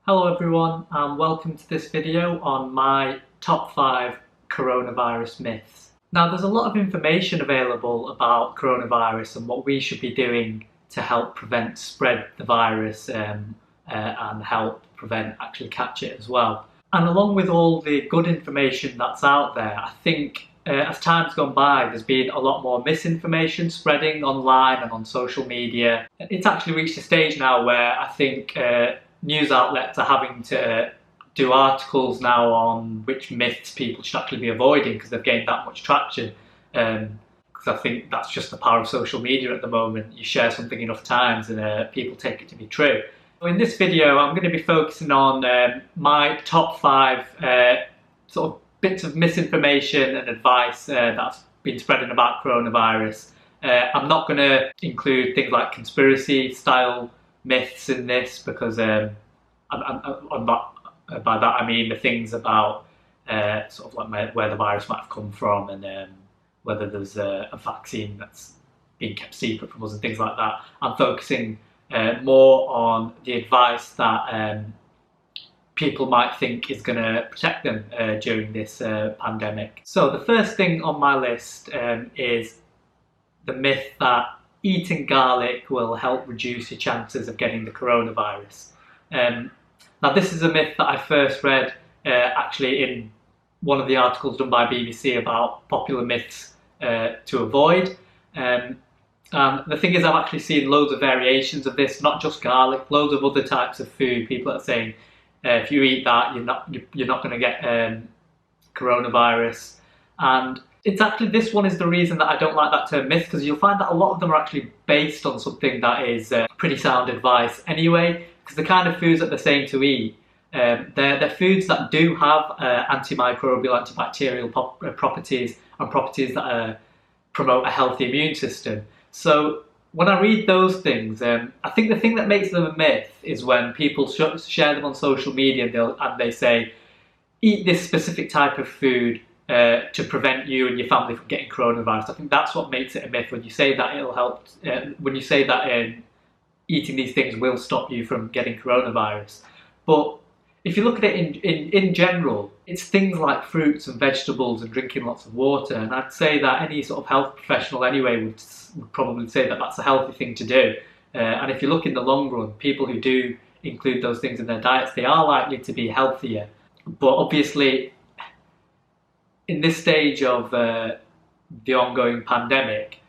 Hello everyone and welcome to this video on my top 5 coronavirus myths. Now there's a lot of information available about coronavirus and what we should be doing to help prevent spread the virus and help prevent actually catch it as well. And along with all the good information that's out there, I think as time's gone by there's been a lot more misinformation spreading online and on social media. It's actually reached a stage now where I think news outlets are having to do articles now on which myths people should actually be avoiding because they've gained that much traction. Because I think that's just the power of social media at the moment. You share something enough times and people take it to be true. In this video I'm going to be focusing on my top 5 sort of bits of misinformation and advice that's been spreading about coronavirus. I'm not going to include things like conspiracy style myths in this because I'm not, by that I mean the things about sort of like where the virus might have come from and whether there's a vaccine that's being kept secret from us and things like that. I'm focusing more on the advice that people might think is going to protect them during this pandemic. So the first thing on my list is the myth that eating garlic will help reduce your chances of getting the coronavirus. Now this is a myth that I first read actually in one of the articles done by BBC about popular myths to avoid. And the thing is, I've actually seen loads of variations of this, not just garlic, loads of other types of food. People are saying if you eat that, you're not going to get coronavirus. And it's actually, this one is the reason that I don't like that term myth, because you'll find that a lot of them are actually based on something that is pretty sound advice anyway, because the kind of foods that they're saying to eat, they're foods that do have antimicrobial, antibacterial properties and properties that promote a healthy immune system. So when I read those things, I think the thing that makes them a myth is when people share them on social media and they say, eat this specific type of food to prevent you and your family from getting coronavirus. I think that's what makes it a myth, when you say that it'll help, when you say that eating these things will stop you from getting coronavirus. But if you look at it in general, it's things like fruits and vegetables and drinking lots of water, and I'd say that any sort of health professional anyway would probably say that that's a healthy thing to do. And if you look in the long run, people who do include those things in their diets, they are likely to be healthier. But obviously, in this stage of the ongoing pandemic,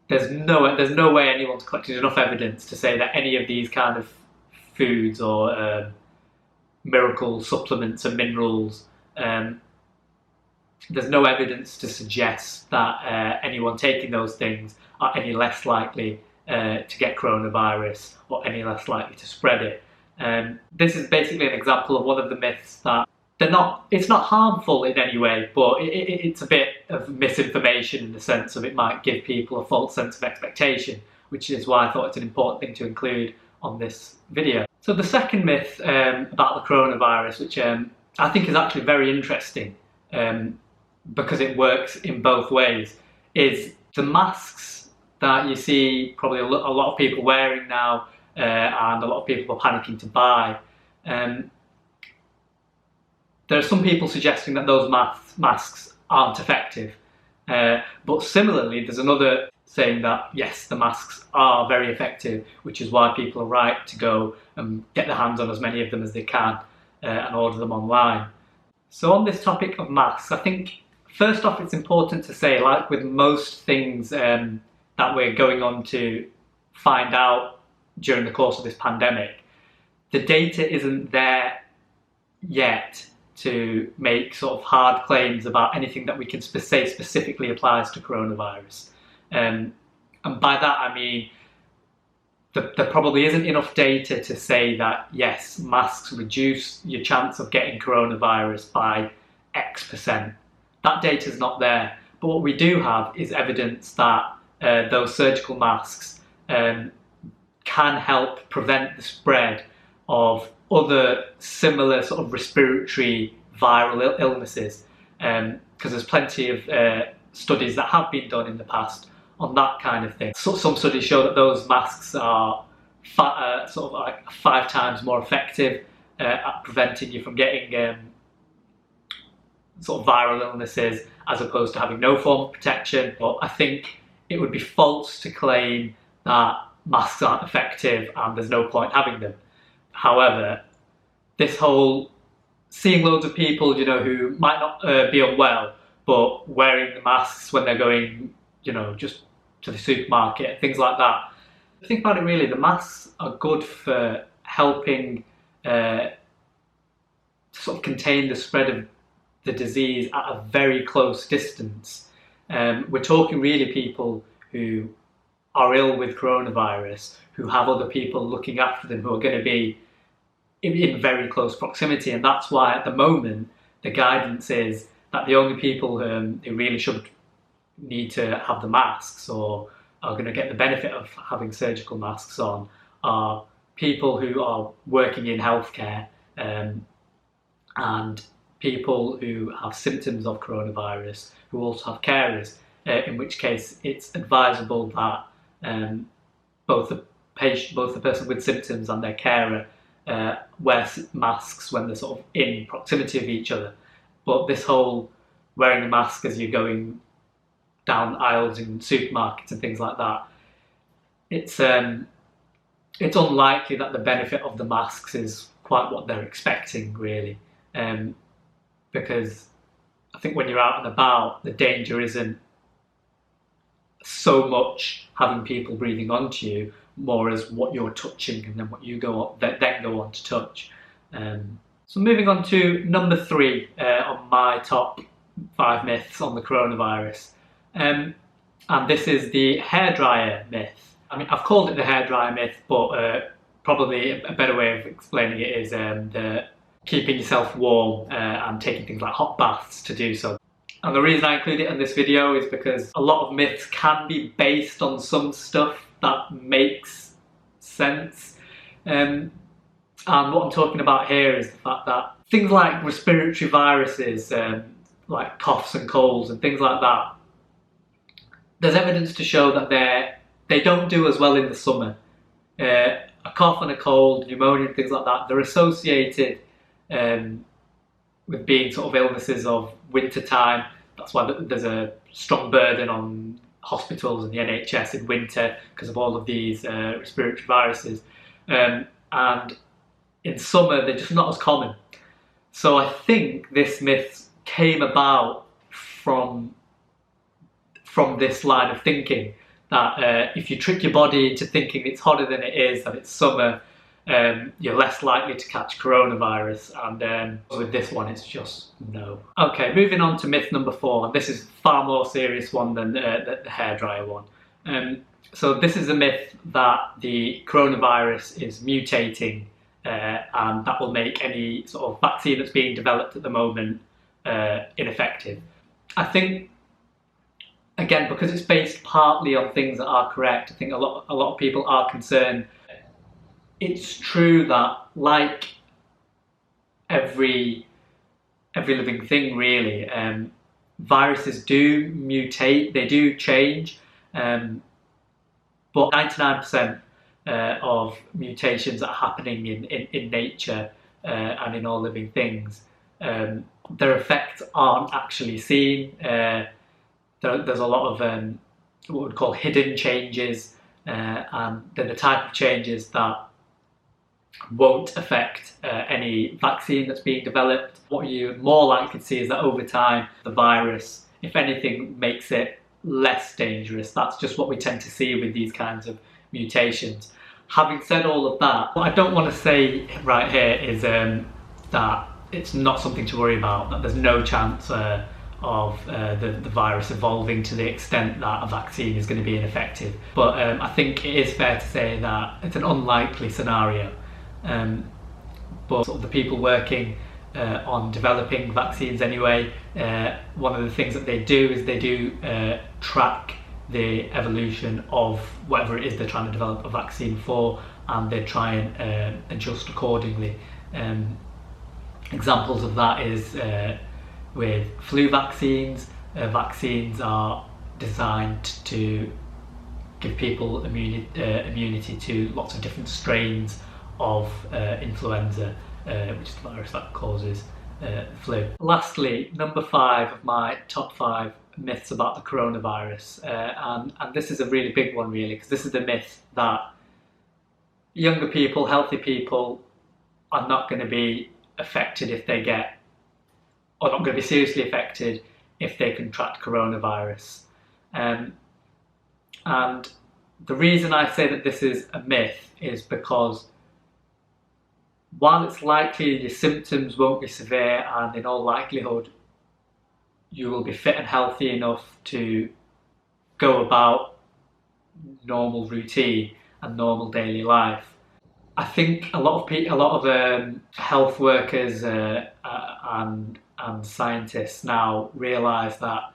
there's no way anyone's collected enough evidence to say that any of these kind of foods or miracle supplements and minerals, there's no evidence to suggest that anyone taking those things are any less likely to get coronavirus or any less likely to spread it. This is basically an example of one of the myths that it's not harmful in any way, but it's a bit of misinformation in the sense of it might give people a false sense of expectation, which is why I thought it's an important thing to include on this video. So the second myth about the coronavirus, which I think is actually very interesting because it works in both ways, is the masks that you see probably a lot of people wearing now and a lot of people are panicking to buy. There are some people suggesting that those masks aren't effective, but similarly there's another saying that yes, the masks are very effective, which is why people are right to go and get their hands on as many of them as they can and order them online. So on this topic of masks, I think first off it's important to say, like with most things that we're going on to find out during the course of this pandemic, the data isn't there yet to make sort of hard claims about anything that we can say specifically applies to coronavirus. And by that I mean there probably isn't enough data to say that yes, masks reduce your chance of getting coronavirus by X%. That data is not there. But what we do have is evidence that those surgical masks can help prevent the spread of other similar sort of respiratory viral illnesses, because there's plenty of studies that have been done in the past on that kind of thing. So some studies show that those masks are sort of like 5 times more effective at preventing you from getting sort of viral illnesses, as opposed to having no form of protection. But I think it would be false to claim that masks aren't effective and there's no point having them. However, this whole seeing loads of people, you know, who might not be unwell, but wearing the masks when they're going, you know, just to the supermarket, things like that. Think about it really, the masks are good for helping sort of contain the spread of the disease at a very close distance. We're talking really people who are ill with coronavirus, who have other people looking after them who are going to be in very close proximity, and that's why at the moment the guidance is that the only people who really should need to have the masks or are going to get the benefit of having surgical masks on are people who are working in healthcare and people who have symptoms of coronavirus who also have carers, in which case it's advisable that both the person with symptoms and their carer wear masks when they're sort of in proximity of each other. But this whole wearing a mask as you're going down aisles in supermarkets and things like that, it's unlikely that the benefit of the masks is quite what they're expecting, really. Because I think when you're out and about, the danger isn't so much having people breathing onto you, more as what you're touching and then what you then go on to touch. So moving on to number 3 on my top 5 myths on the coronavirus. And this is the hairdryer myth. I mean, I've called it the hairdryer myth, but probably a better way of explaining it is the keeping yourself warm and taking things like hot baths to do so. And the reason I include it in this video is because a lot of myths can be based on some stuff that makes sense. And what I'm talking about here is the fact that things like respiratory viruses, like coughs and colds and things like that, there's evidence to show that they don't do as well in the summer. A cough and a cold, pneumonia and things like that, they're associated with being sort of illnesses of winter time. That's why there's a strong burden on hospitals and the NHS in winter because of all of these respiratory viruses. And in summer, they're just not as common. So I think this myth came about from this line of thinking, that if you trick your body into thinking it's hotter than it is, that it's summer, you're less likely to catch coronavirus. And with this one, it's just no. Okay, moving on to myth number 4. This is a far more serious one than the hairdryer one. So this is a myth that the coronavirus is mutating and that will make any sort of vaccine that's being developed at the moment ineffective. I think, again, because it's based partly on things that are correct, I think a lot of people are concerned. It's true that, like every living thing really, viruses do mutate, they do change, but 99% of mutations that are happening in nature and in all living things, their effects aren't actually seen. There's a lot of what we'd call hidden changes, and they're the type of changes that won't affect any vaccine that's being developed. What you're more likely to see is that over time, the virus, if anything, makes it less dangerous. That's just what we tend to see with these kinds of mutations. Having said all of that, what I don't want to say right here is that it's not something to worry about, that there's no chance of the virus evolving to the extent that a vaccine is going to be ineffective. But I think it is fair to say that it's an unlikely scenario. But sort of the people working on developing vaccines anyway, one of the things that they do is they do track the evolution of whatever it is they're trying to develop a vaccine for, and they try and adjust accordingly. Examples of that is with flu vaccines. Vaccines are designed to give people immunity to lots of different strains of influenza. which is the virus that causes the flu. Lastly, number 5 of my top 5 myths about the coronavirus, and this is a really big one really, because this is the myth that younger people, healthy people, are not going to be affected if they get, or not going to be seriously affected if they contract coronavirus. And the reason I say that this is a myth is because while it's likely your symptoms won't be severe, and in all likelihood you will be fit and healthy enough to go about normal routine and normal daily life, I think a lot of health workers and scientists now realise that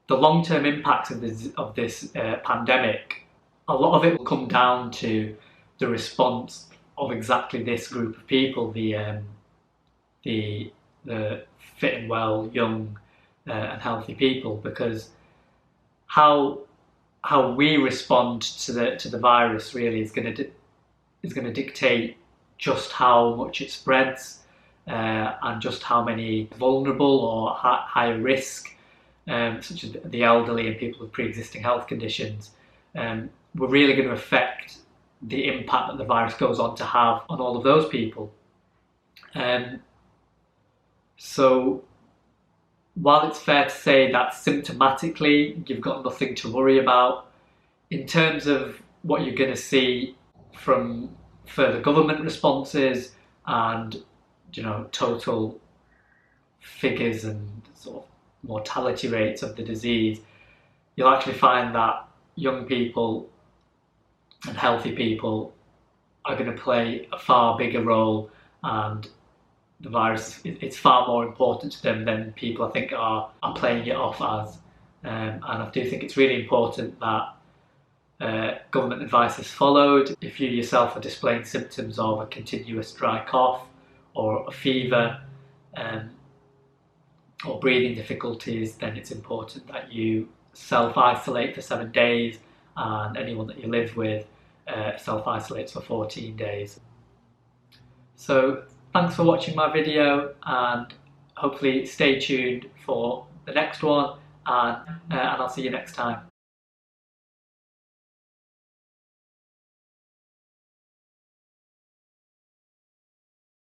the long-term impacts of this pandemic, a lot of it will come down to the response of exactly this group of people, the fit and well, young and healthy people, because how we respond to the virus really is going to dictate just how much it spreads and just how many vulnerable or high risk, such as the elderly and people with pre-existing health conditions, we're really going to affect the impact that the virus goes on to have on all of those people. So while it's fair to say that symptomatically you've got nothing to worry about, in terms of what you're going to see from further government responses and, you know, total figures and sort of mortality rates of the disease, you'll actually find that young people and healthy people are going to play a far bigger role, and the virus, it's far more important to them than people I think are playing it off as. And I do think it's really important that government advice is followed. If you yourself are displaying symptoms of a continuous dry cough or a fever or breathing difficulties, then it's important that you self-isolate for 7 days, and anyone that you live with self-isolates for 14 days. So thanks for watching my video, and hopefully stay tuned for the next one, and I'll see you next time.